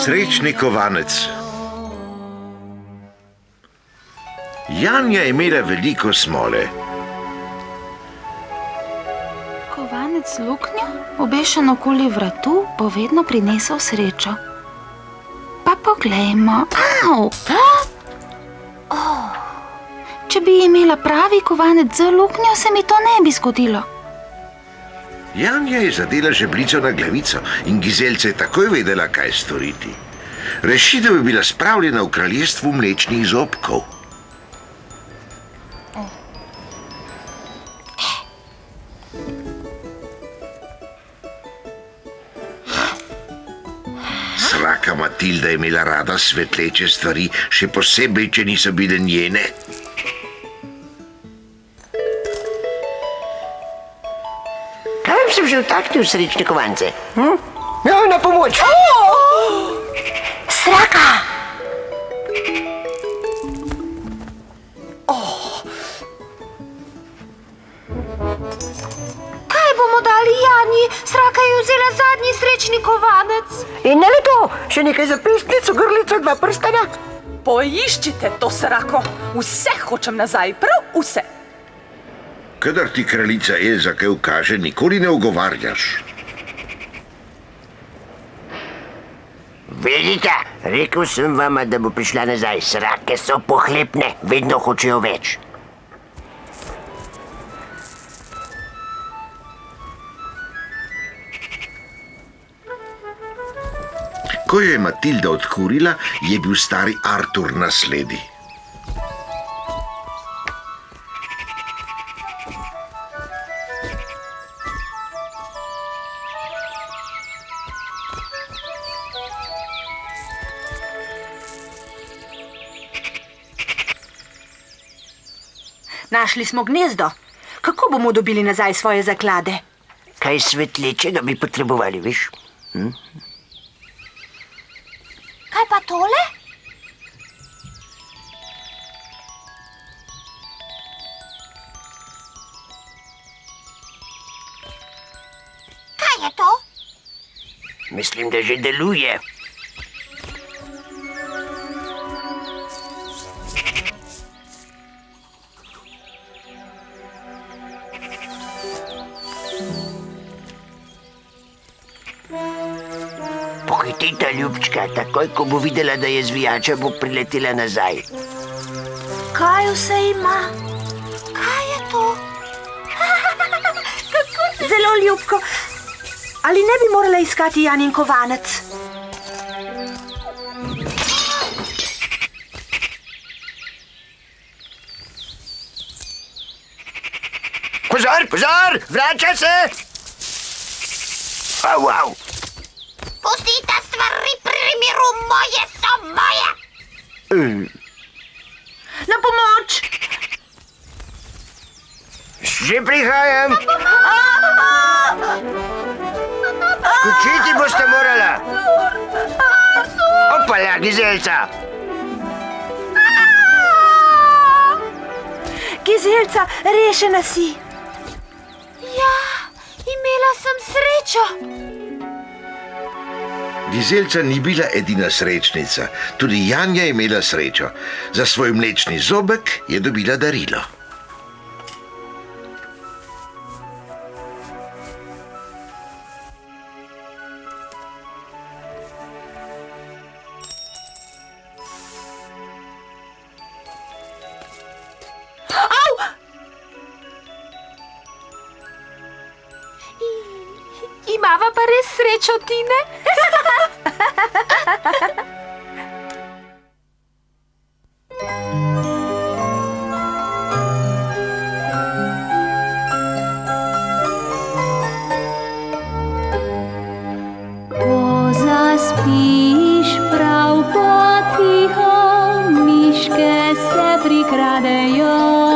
Srečni kovanec. Janja je imela veliko smole. Kovanec luknjo, obešen okoli vratu, bo vedno prinesel srečo. Pa poglejmo. Au! Če bi imela pravi kovanec z luknjo, se mi to ne bi zgodilo. Janja je zadela žebljico na glavico in Gizelca je takoj vedela, kaj storiti. Rešitev je bila spravljena v kraljestvu mlečnih zobkov. Sraka Matilda je imela rada svetleče stvari, še posebej, če niso bile njene. Kam sem že vtaknil srečne kovance? Ja, na pomoč! Sraka! Kaj bomo dali Janji? Sraka je vzela zadnji srečni kovanec. In ne le to, še nekaj za pesnico, grlico, 2 prstana. Poiščite to Srako. Vse hočem nazaj, prav vse. Kadar ti kraljica Elza kaj ukaže, nikoli ne ugovarjaš. Vidite, rekel sem vama, da bo prišla nazaj. Srake so pohlepne, vedno hočejo več. Ko jo je Matilda odkurila, je bil stari Artur na sledi. Našli smo gnezdo. Kako bomo dobili nazaj svoje zaklade? Kaj svetlečega bi potrebovali, veš? Kaj pa tole? Kaj je to? Mislim, da že deluje. Pohitite, ljubčka, takoj, ko bo videla, da je zvijača, bo priletela nazaj. Kaj vse ima? Kaj je to? Zelo ljubko. Ali ne bi morala iskati Janin kovanec? Pozor, pozor, vrača se! Au, au. Pustite stvari pri miru, moje so moje! Na pomoč! Že prihajam. Skočiti boste morala. Opala, Gizelca. Gizelca, rešena si. Ja, imela sem srečo. Gizelca ni bila edina srečnica, tudi Janja je imela srečo. Za svoj mlečni zobek je dobila darilo. Imava pa res srečo, Tine. Ko zaspiš prav potiho, miške se prikradejo.